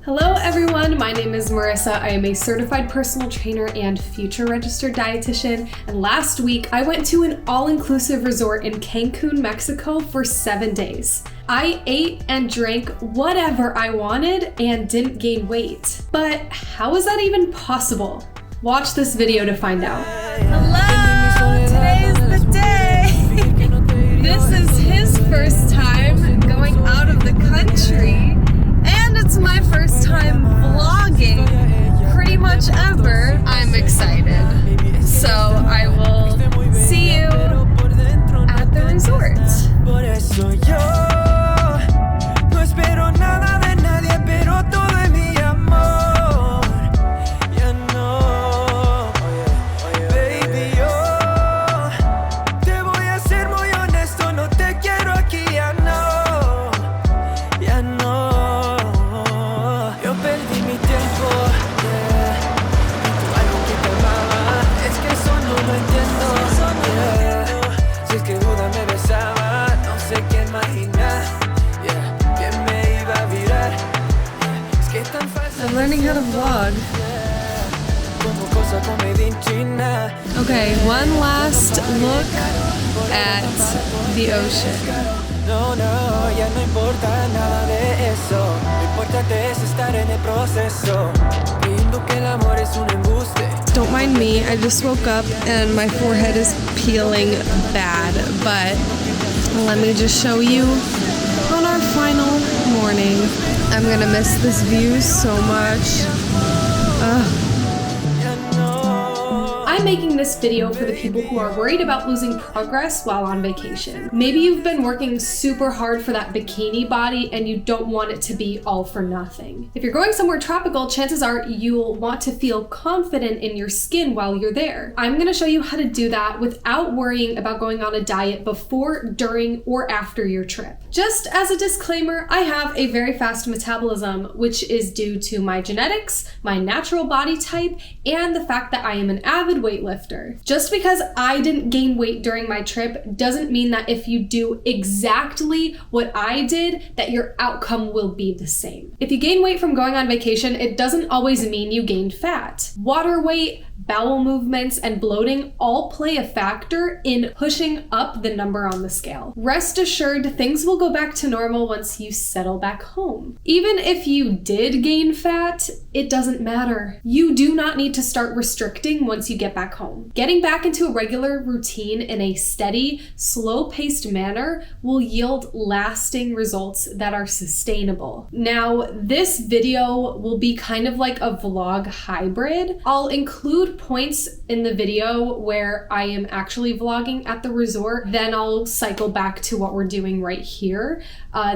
Hello everyone, my name is Marissa. I am a certified personal trainer and future registered dietitian. And last week I went to an all-inclusive resort in Cancun, Mexico for 7 days. I ate and drank whatever I wanted and didn't gain weight. But how is that even possible? Watch this video to find out. Hello, today is the day. This is his first time going out of the country. And it's my first time vlogging pretty much ever. I'm excited. So I will see you at the resort. I'm learning how to vlog. Okay, one last look at the ocean. Don't mind me, I just woke up and my forehead is peeling bad, but let me just show you on our final morning. I'm gonna miss this view so much. I'm making this video for the people who are worried about losing progress while on vacation. Maybe you've been working super hard for that bikini body and you don't want it to be all for nothing. If you're going somewhere tropical, chances are you'll want to feel confident in your skin while you're there. I'm gonna show you how to do that without worrying about going on a diet before, during, or after your trip. Just as a disclaimer, I have a very fast metabolism, which is due to my genetics, my natural body type, and the fact that I am an avid weightlifter. Just because I didn't gain weight during my trip doesn't mean that if you do exactly what I did, that your outcome will be the same. If you gain weight from going on vacation, it doesn't always mean you gained fat. Water weight, bowel movements, and bloating all play a factor in pushing up the number on the scale. Rest assured, things will go back to normal once you settle back home. Even if you did gain fat, it doesn't matter. You do not need to start restricting once you get back home. Getting back into a regular routine in a steady, slow-paced manner will yield lasting results that are sustainable. Now, this video will be kind of like a vlog hybrid. I'll include points in the video where I am actually vlogging at the resort, then I'll cycle back to what we're doing right here.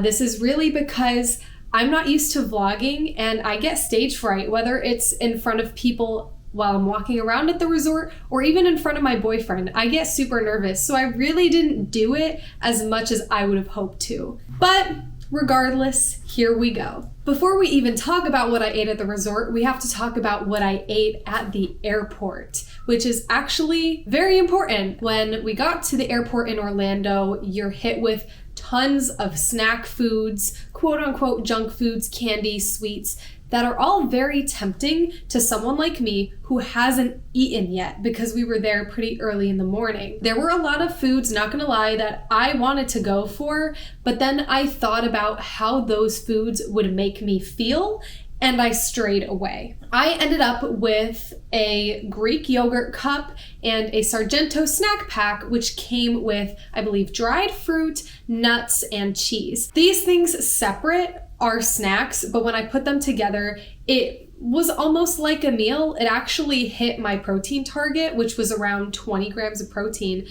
This is really because I'm not used to vlogging and I get stage fright, whether it's in front of people while I'm walking around at the resort or even in front of my boyfriend. I get super nervous, so I really didn't do it as much as I would have hoped to. But regardless, here we go. Before we even talk about what I ate at the resort, we have to talk about what I ate at the airport, which is actually very important. When we got to the airport in Orlando, you're hit with tons of snack foods, quote unquote junk foods, candy, sweets, that are all very tempting to someone like me who hasn't eaten yet because we were there pretty early in the morning. There were a lot of foods, not gonna lie, that I wanted to go for, but then I thought about how those foods would make me feel and I strayed away. I ended up with a Greek yogurt cup and a Sargento snack pack, which came with, I believe, dried fruit, nuts, and cheese. These things separate are snacks, but when I put them together, it was almost like a meal. It actually hit my protein target, which was around 20 grams of protein,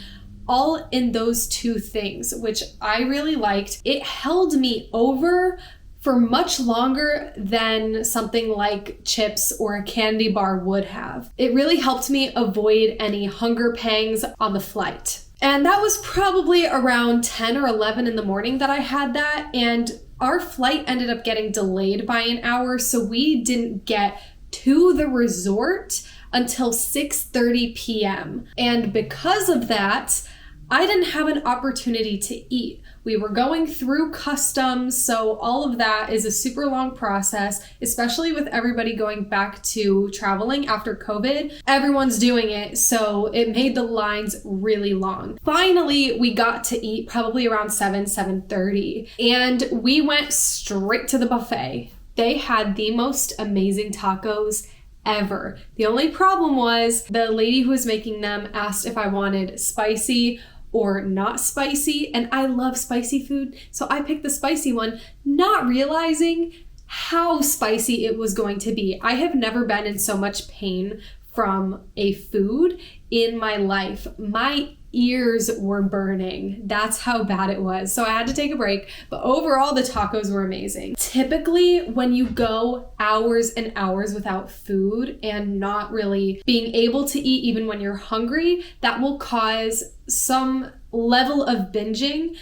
all in those two things, which I really liked. It held me over for much longer than something like chips or a candy bar would have. It really helped me avoid any hunger pangs on the flight. And that was probably around 10 or 11 in the morning that I had that, and our flight ended up getting delayed by an hour, so we didn't get to the resort until 6:30 p.m. And because of that, I didn't have an opportunity to eat, We were going through customs. So all of that is a super long process, especially with everybody going back to traveling after COVID. Everyone's doing it. So it made the lines really long. Finally, we got to eat probably around 7:30. And we went straight to the buffet. They had the most amazing tacos ever. The only problem was the lady who was making them asked if I wanted spicy or not spicy, and I love spicy food, so I picked the spicy one, not realizing how spicy it was going to be. I have never been in so much pain from a food in my life. My ears were burning. That's how bad it was. So I had to take a break, but overall the tacos were amazing. Typically, when you go hours and hours without food and not really being able to eat even when you're hungry, that will cause some level of binging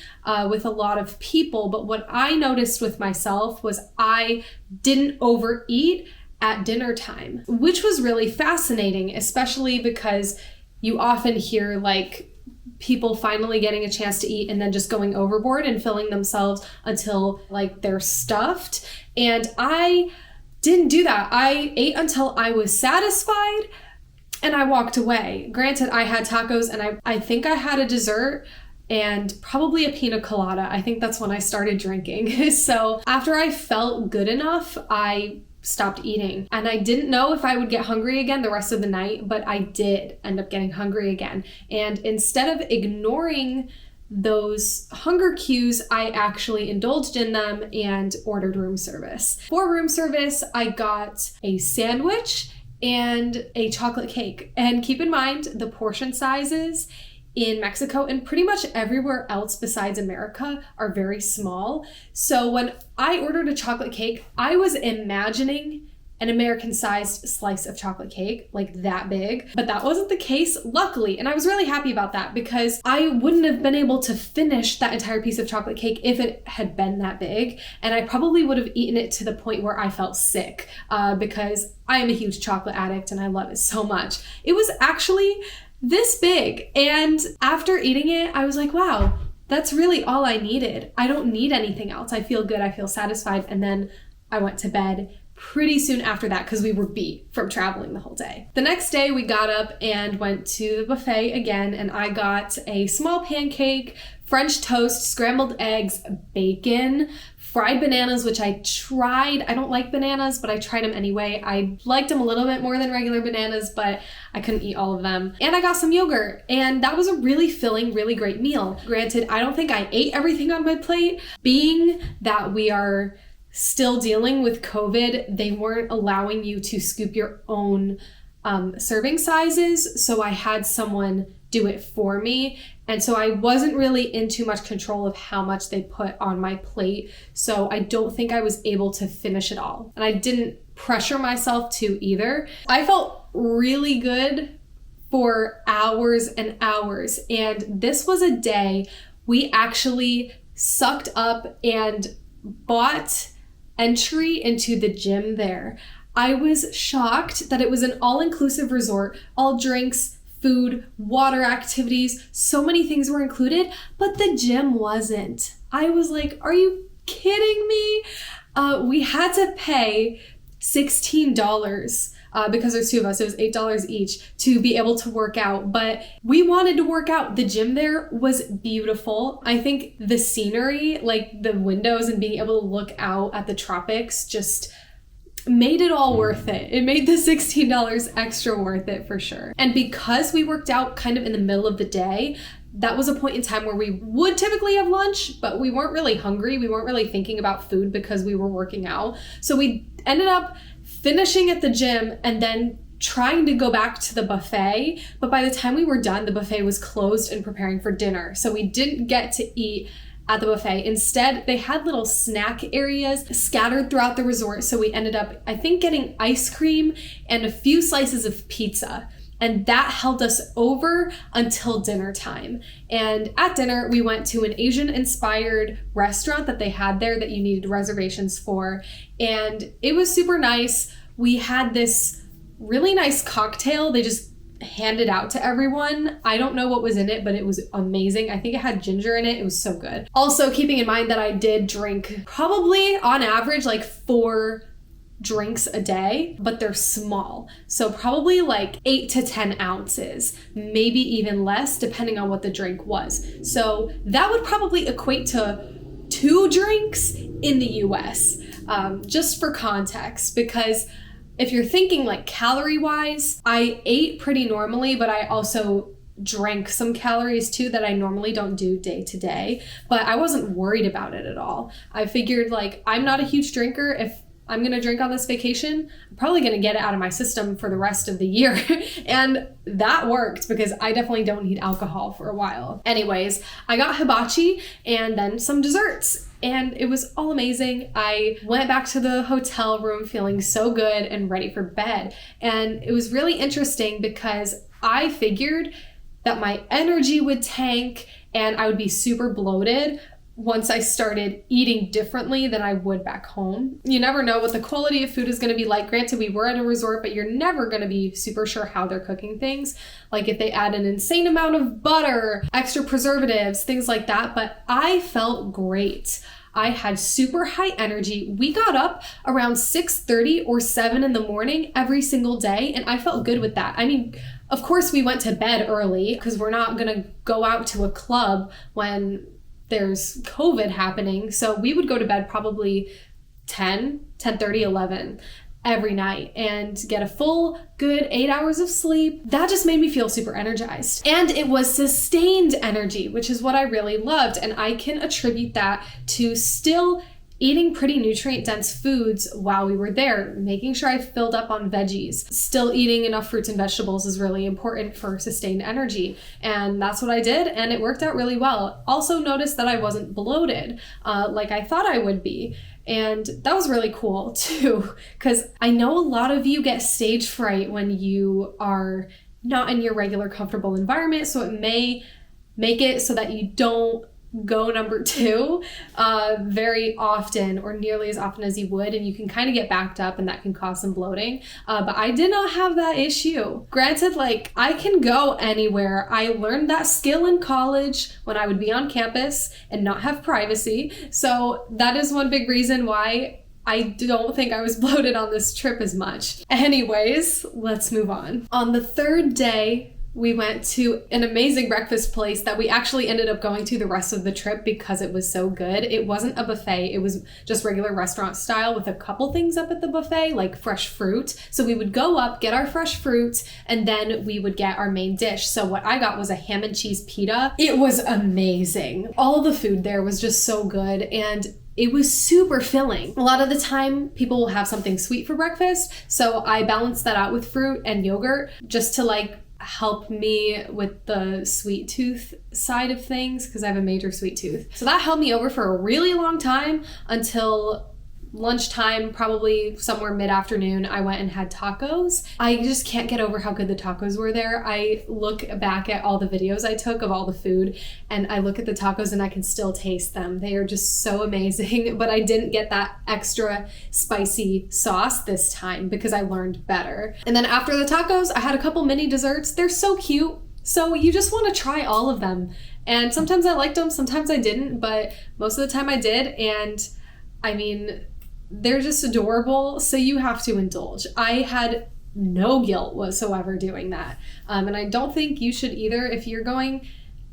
with a lot of people. But what I noticed with myself was I didn't overeat at dinner time, which was really fascinating, especially because you often hear like people finally getting a chance to eat and then just going overboard and filling themselves until like they're stuffed. And I didn't do that. I ate until I was satisfied and I walked away. Granted, I had tacos and I think I had a dessert and probably a pina colada. I think that's when I started drinking. So after I felt good enough, I stopped eating. And I didn't know if I would get hungry again the rest of the night, but I did end up getting hungry again. And instead of ignoring those hunger cues, I actually indulged in them and ordered room service. For room service, I got a sandwich and a chocolate cake. And keep in mind, the portion sizes in Mexico and pretty much everywhere else besides America are very small. So when I ordered a chocolate cake, I was imagining an American-sized slice of chocolate cake, like that big, but that wasn't the case, luckily. And I was really happy about that because I wouldn't have been able to finish that entire piece of chocolate cake if it had been that big. And I probably would have eaten it to the point where I felt sick because I am a huge chocolate addict and I love it so much. It was actually this big. And after eating it, I was like, wow, that's really all I needed. I don't need anything else. I feel good. I feel satisfied. And then I went to bed pretty soon after that because we were beat from traveling the whole day. The next day we got up and went to the buffet again, and I got a small pancake, French toast, scrambled eggs, bacon, fried bananas, which I tried. I don't like bananas, but I tried them anyway. I liked them a little bit more than regular bananas, but I couldn't eat all of them. And I got some yogurt, and that was a really filling, really great meal. Granted, I don't think I ate everything on my plate. Being that we are still dealing with COVID, they weren't allowing you to scoop your own serving sizes, so I had someone do it for me. And so I wasn't really in too much control of how much they put on my plate. So I don't think I was able to finish it all. And I didn't pressure myself to either. I felt really good for hours and hours. And this was a day we actually sucked up and bought entry into the gym there. I was shocked that it was an all-inclusive resort, all drinks, food, water activities, so many things were included, but the gym wasn't. I was like, are you kidding me? We had to pay $16 because there's two of us. It was $8 each to be able to work out, but we wanted to work out. The gym there was beautiful. I think the scenery, like the windows and being able to look out at the tropics, just made it all worth it. It made the $16 extra worth it for sure. And because we worked out kind of in the middle of the day, that was a point in time where we would typically have lunch, but we weren't really hungry. We weren't really thinking about food because we were working out. So we ended up finishing at the gym and then trying to go back to the buffet. But by the time we were done, the buffet was closed and preparing for dinner. So we didn't get to eat at the buffet. Instead, they had little snack areas scattered throughout the resort. So we ended up, I think, getting ice cream and a few slices of pizza. And that held us over until dinner time. And at dinner, we went to an Asian-inspired restaurant that they had there that you needed reservations for. And it was super nice. We had this really nice cocktail. They just handed out to everyone. I don't know what was in it, but it was amazing. I think it had ginger in it. It was so good. Also, keeping in mind that I did drink probably on average like 4 drinks a day, but they're small. So probably like 8 to 10 ounces, maybe even less depending on what the drink was. So that would probably equate to 2 drinks in the US, just for context, because if you're thinking like calorie wise, I ate pretty normally, but I also drank some calories too that I normally don't do day to day, but I wasn't worried about it at all. I figured like I'm not a huge drinker. If I'm going to drink on this vacation, I'm probably going to get it out of my system for the rest of the year. And that worked because I definitely don't need alcohol for a while. Anyways, I got hibachi and then some desserts, and it was all amazing. I went back to the hotel room feeling so good and ready for bed. And it was really interesting because I figured that my energy would tank and I would be super bloated once I started eating differently than I would back home. You never know what the quality of food is going to be like. Granted, we were at a resort, but you're never going to be super sure how they're cooking things. Like if they add an insane amount of butter, extra preservatives, things like that. But I felt great. I had super high energy. We got up around 6:30 or 7 in the morning every single day, and I felt good with that. I mean, of course we went to bed early because we're not going to go out to a club when there's COVID happening. So we would go to bed probably 10:30, 11 every night and get a full good 8 hours of sleep. That just made me feel super energized. And it was sustained energy, which is what I really loved. And I can attribute that to still eating pretty nutrient-dense foods while we were there, making sure I filled up on veggies. Still eating enough fruits and vegetables is really important for sustained energy. And that's what I did, and it worked out really well. Also noticed that I wasn't bloated like I thought I would be. And that was really cool too, because I know a lot of you get stage fright when you are not in your regular comfortable environment, so it may make it so that you don't go number 2 very often or nearly as often as you would, and you can kind of get backed up and that can cause some bloating, but I did not have that issue. Granted, like I can go anywhere. I learned that skill in college when I would be on campus and not have privacy, so that is one big reason why I don't think I was bloated on this trip as much. Anyways, let's move on. On the 3rd day, we went to an amazing breakfast place that we actually ended up going to the rest of the trip because it was so good. It wasn't a buffet. It was just regular restaurant style with a couple things up at the buffet, like fresh fruit. So we would go up, get our fresh fruit, and then we would get our main dish. So what I got was a ham and cheese pita. It was amazing. All the food there was just so good, and it was super filling. A lot of the time, people will have something sweet for breakfast. So I balanced that out with fruit and yogurt just to like help me with the sweet tooth side of things because I have a major sweet tooth. So that held me over for a really long time until lunchtime, probably somewhere mid-afternoon. I went and had tacos. I just can't get over how good the tacos were there. I look back at all the videos I took of all the food and I look at the tacos and I can still taste them. They are just so amazing, but I didn't get that extra spicy sauce this time because I learned better. And then after the tacos, I had a couple mini desserts. They're so cute. So you just want to try all of them. And sometimes I liked them, sometimes I didn't, but most of the time I did. And I mean, they're just adorable, so you have to indulge. I had no guilt whatsoever doing that. And I don't think you should either. If you're going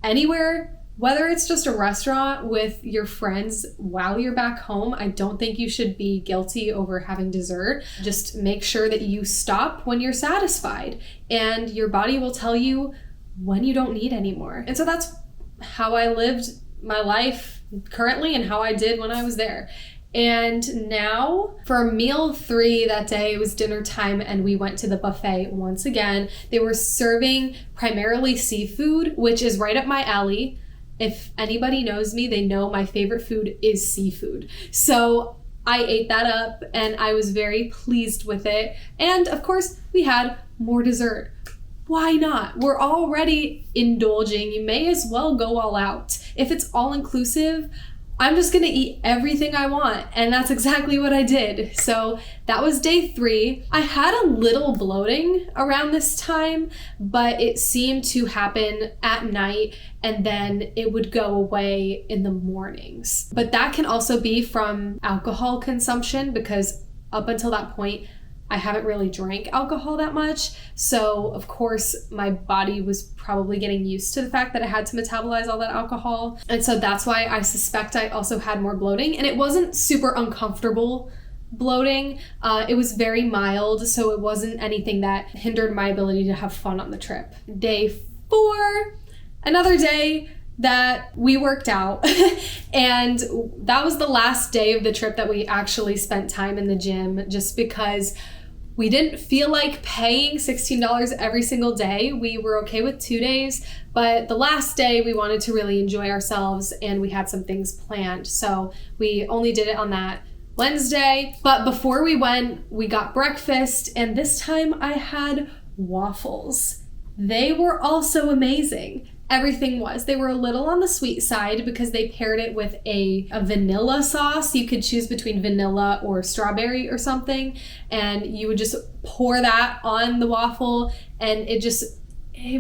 anywhere, whether it's just a restaurant with your friends while you're back home, I don't think you should be guilty over having dessert. Just make sure that you stop when you're satisfied, and your body will tell you when you don't need anymore. And so that's how I lived my life currently and how I did when I was there. And now for meal 3 that day, it was dinner time and we went to the buffet once again. They were serving primarily seafood, which is right up my alley. If anybody knows me, they know my favorite food is seafood. So I ate that up and I was very pleased with it. And of course, we had more dessert. Why not? We're already indulging. You may as well go all out. If it's all inclusive, I'm just gonna eat everything I want. And that's exactly what I did. So that was day 3. I had a little bloating around this time, but it seemed to happen at night and then it would go away in the mornings. But that can also be from alcohol consumption, because up until that point, I haven't really drank alcohol that much. So of course my body was probably getting used to the fact that I had to metabolize all that alcohol. And so that's why I suspect I also had more bloating, and it wasn't super uncomfortable bloating. It was very mild, so it wasn't anything that hindered my ability to have fun on the trip. Day 4, another day that we worked out and that was the last day of the trip that we actually spent time in the gym, just because we didn't feel like paying $16 every single day. We were okay with 2 days, but the last day we wanted to really enjoy ourselves and we had some things planned. So we only did it on that Wednesday. But before we went, we got breakfast, and this time I had waffles. They were also amazing. Everything was. They were a little on the sweet side because they paired it with a vanilla sauce. You could choose between vanilla or strawberry or something, and you would just pour that on the waffle, and it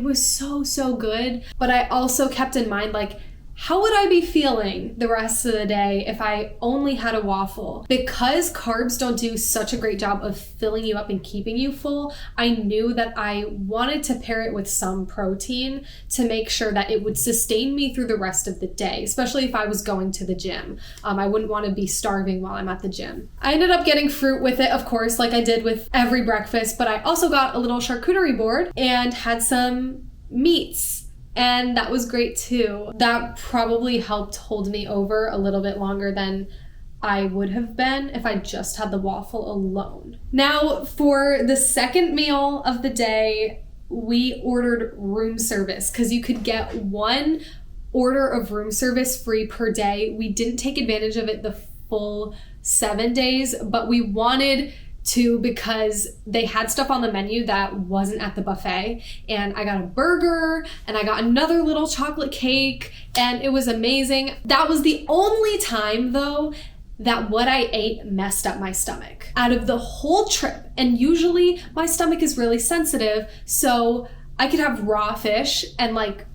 was so good. But I also kept in mind, like, how would I be feeling the rest of the day if I only had a waffle? Because carbs don't do such a great job of filling you up and keeping you full, I knew that I wanted to pair it with some protein to make sure that it would sustain me through the rest of the day, especially if I was going to the gym. I wouldn't want to be starving while I'm at the gym. I ended up getting fruit with it, of course, like I did with every breakfast, but I also got a little charcuterie board and had some meats. And that was great too. That probably helped hold me over a little bit longer than I would have been if I just had the waffle alone. Now, for the second meal of the day, we ordered room service because you could get 1 order of room service free per day. We didn't take advantage of it the full 7 days, but we wanted to because they had stuff on the menu that wasn't at the buffet, and I got a burger and I got another little chocolate cake, and it was amazing. That was the only time though that what I ate messed up my stomach out of the whole trip. And usually my stomach is really sensitive, so I could have raw fish and like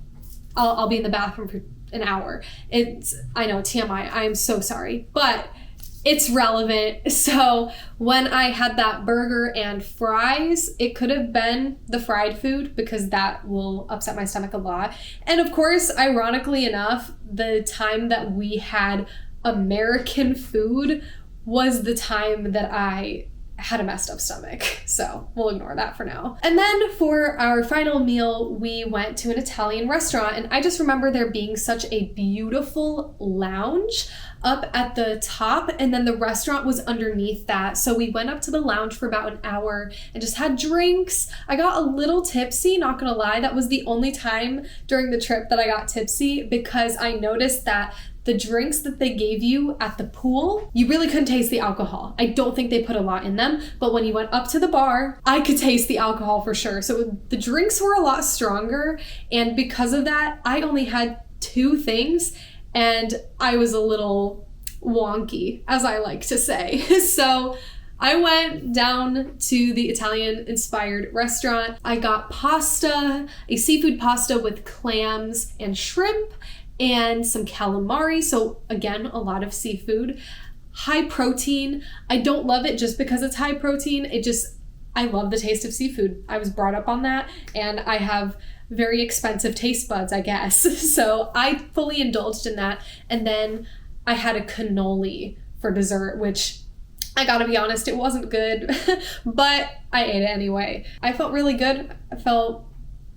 I'll be in the bathroom for an hour. I know, TMI, I am so sorry, but it's relevant. So when I had that burger and fries, it could have been the fried food because that will upset my stomach a lot. And of course, ironically enough, the time that we had American food was the time that I had a messed up stomach. So we'll ignore that for now. And then for our final meal, we went to an Italian restaurant, and I just remember there being such a beautiful lounge up at the top, and then the restaurant was underneath that. So we went up to the lounge for about an hour and just had drinks. I got a little tipsy, not gonna lie. That was the only time during the trip that I got tipsy, because I noticed that the drinks that they gave you at the pool, you really couldn't taste the alcohol. I don't think they put a lot in them, but when you went up to the bar, I could taste the alcohol for sure. So the drinks were a lot stronger, and because of that, I only had 2 things, and I was a little wonky, as I like to say. So I went down to the Italian-inspired restaurant. I got pasta, a seafood pasta with clams and shrimp, and some calamari. So again, a lot of seafood. High protein. I don't love it just because it's high protein. I love the taste of seafood. I was brought up on that, and I have very expensive taste buds, I guess. So I fully indulged in that. And then I had a cannoli for dessert, which I gotta be honest, it wasn't good, but I ate it anyway. I felt really good. I felt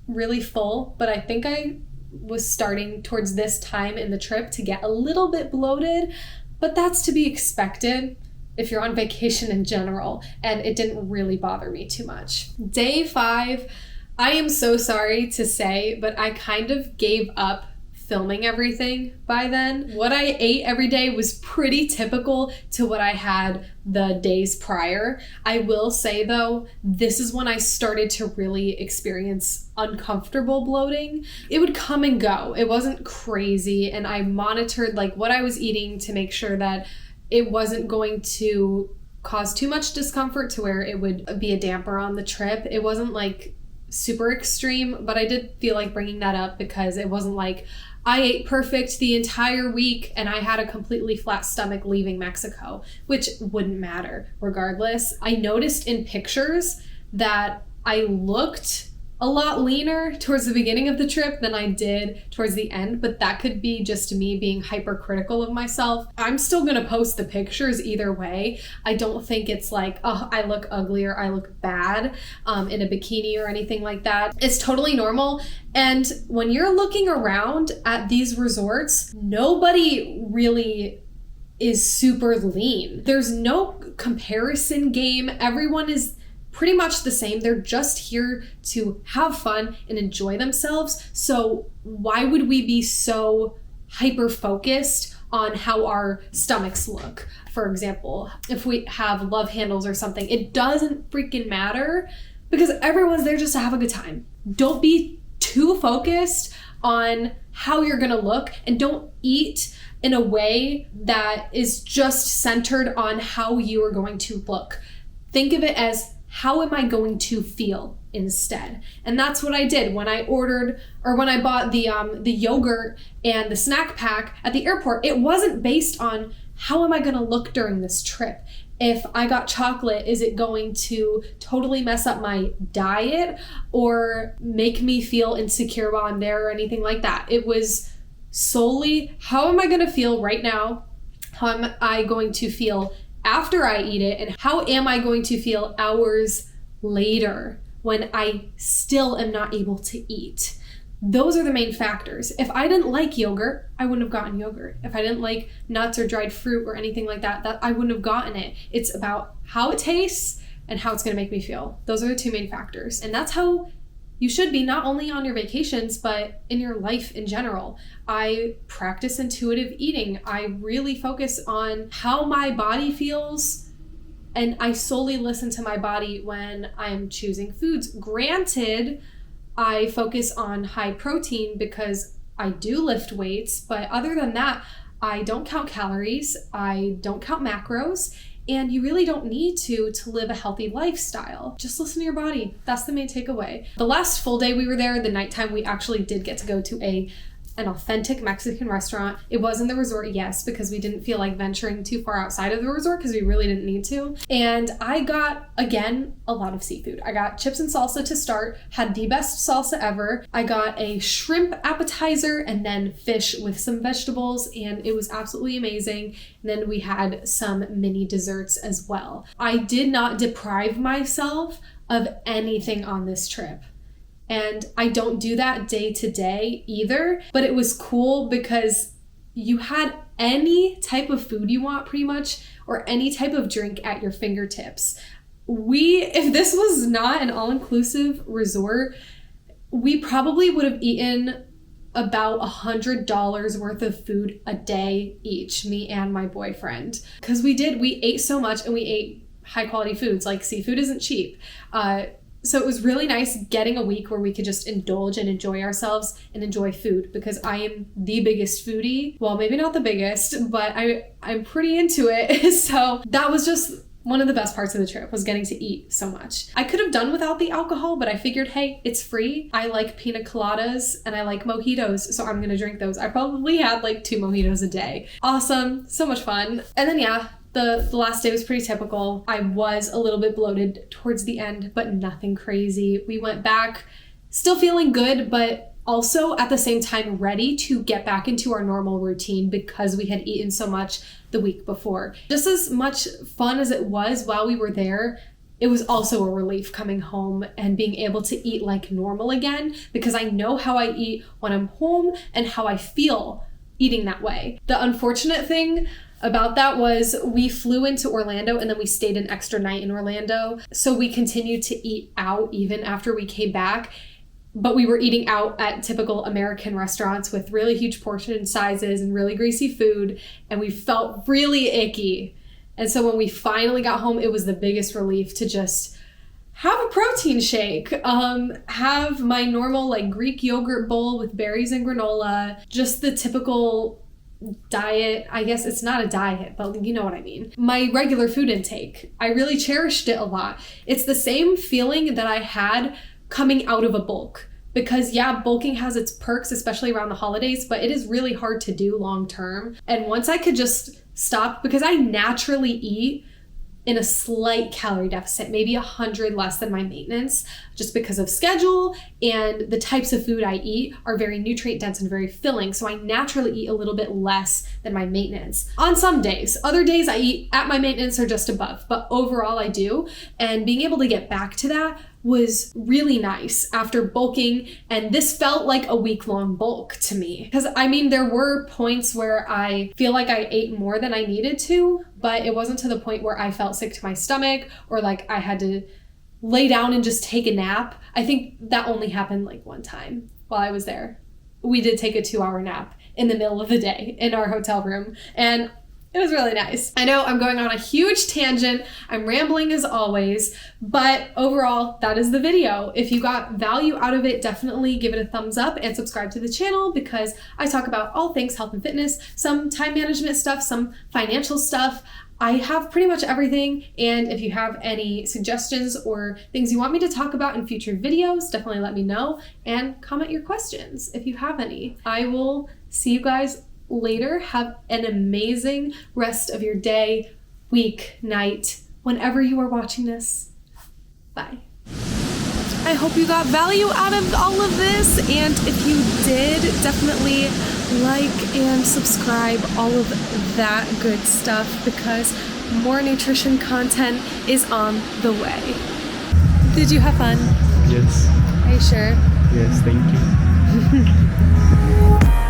really full, but I think I was starting towards this time in the trip to get a little bit bloated, but that's to be expected if you're on vacation in general, and it didn't really bother me too much. Day 5, I am so sorry to say, but I kind of gave up filming everything by then. What I ate every day was pretty typical to what I had the days prior. I will say though, this is when I started to really experience uncomfortable bloating. It would come and go. It wasn't crazy, and I monitored like what I was eating to make sure that it wasn't going to cause too much discomfort to where it would be a damper on the trip. It wasn't like super extreme, but I did feel like bringing that up because it wasn't like I ate perfect the entire week and I had a completely flat stomach leaving Mexico, which wouldn't matter regardless. I noticed in pictures that I looked a lot leaner towards the beginning of the trip than I did towards the end, but that could be just me being hypercritical of myself. I'm still gonna post the pictures either way. I don't think it's like, oh, I look ugly or I look bad in a bikini or anything like that. It's totally normal. And when you're looking around at these resorts, nobody really is super lean. There's no comparison game. Everyone is pretty much the same. They're just here to have fun and enjoy themselves. So why would we be so hyper focused on how our stomachs look? For example, if we have love handles or something, it doesn't freaking matter because everyone's there just to have a good time. Don't be too focused on how you're gonna look, and don't eat in a way that is just centered on how you are going to look. Think of it as, how am I going to feel instead? And that's what I did when I ordered, or when I bought the yogurt and the snack pack at the airport. It wasn't based on how am I going to look during this trip. If I got chocolate, is it going to totally mess up my diet or make me feel insecure while I'm there or anything like that? It was solely, how am I going to feel right now? How am I going to feel after I eat it, and how am I going to feel hours later when I still am not able to eat? Those are the main factors. If I didn't like yogurt, I wouldn't have gotten yogurt. If I didn't like nuts or dried fruit or anything like that, I wouldn't have gotten it. It's about how it tastes and how it's going to make me feel. Those are the two main factors. And that's how you should be, not only on your vacations, but in your life in general. I practice intuitive eating. I really focus on how my body feels, and I solely listen to my body when I'm choosing foods. Granted, I focus on high protein because I do lift weights, but other than that, I don't count calories, I don't count macros, and you really don't need to live a healthy lifestyle. Just listen to your body. That's the main takeaway. The last full day we were there, the nighttime, we actually did get to go to an authentic Mexican restaurant. It was in the resort, yes, because we didn't feel like venturing too far outside of the resort because we really didn't need to. And I got, again, a lot of seafood. I got chips and salsa to start, had the best salsa ever. I got a shrimp appetizer and then fish with some vegetables, and it was absolutely amazing. And then we had some mini desserts as well. I did not deprive myself of anything on this trip. And I don't do that day to day either, but it was cool because you had any type of food you want pretty much, or any type of drink at your fingertips. If this was not an all-inclusive resort, we probably would have eaten about $100 worth of food a day each, me and my boyfriend. Because we ate so much, and we ate high quality foods. Like, seafood isn't cheap. So it was really nice getting a week where we could just indulge and enjoy ourselves and enjoy food, because I am the biggest foodie. Well, maybe not the biggest, but I'm pretty into it. So that was just one of the best parts of the trip, was getting to eat so much. I could have done without the alcohol, but I figured, hey, it's free. I like pina coladas and I like mojitos, so I'm going to drink those. I probably had like 2 mojitos a day. Awesome. So much fun. And then, yeah, the last day was pretty typical. I was a little bit bloated towards the end, but nothing crazy. We went back still feeling good, but also at the same time ready to get back into our normal routine because we had eaten so much the week before. Just as much fun as it was while we were there, it was also a relief coming home and being able to eat like normal again, because I know how I eat when I'm home and how I feel eating that way. The unfortunate thing about that was we flew into Orlando and then we stayed an extra night in Orlando. So we continued to eat out even after we came back. but we were eating out at typical American restaurants with really huge portion sizes and really greasy food, and we felt really icky. And so when we finally got home, it was the biggest relief to just have a protein shake, have my normal like Greek yogurt bowl with berries and granola, just the typical diet. I guess it's not a diet, but you know what I mean. My regular food intake, I really cherished it a lot. It's the same feeling that I had coming out of a bulk. Because yeah, bulking has its perks, especially around the holidays, but it is really hard to do long term. And once I could just stop, because I naturally eat in a slight calorie deficit, maybe 100 less than my maintenance, just because of schedule, and the types of food I eat are very nutrient dense and very filling. So I naturally eat a little bit less than my maintenance on some days. Other days I eat at my maintenance or just above, but overall I do. And being able to get back to that was really nice after bulking, and this felt like a week-long bulk to me. Because I mean, there were points where I feel like I ate more than I needed to, but it wasn't to the point where I felt sick to my stomach or like I had to lay down and just take a nap. I think that only happened like one time while I was there. We did take a 2-hour nap in the middle of the day in our hotel room, and it was really nice. I know I'm going on a huge tangent. I'm rambling as always, but overall, that is the video. If you got value out of it, definitely give it a thumbs up and subscribe to the channel, because I talk about all things health and fitness, some time management stuff, some financial stuff. I have pretty much everything, and if you have any suggestions or things you want me to talk about in future videos, definitely let me know and comment your questions if you have any. I will see you guys later. Have an amazing rest of your day, week, night, whenever you are watching this. Bye. I hope you got value out of all of this, and if you did, definitely like and subscribe, all of that good stuff, because more nutrition content is on the way. Did you have fun? Yes. Are you sure? Yes, thank you.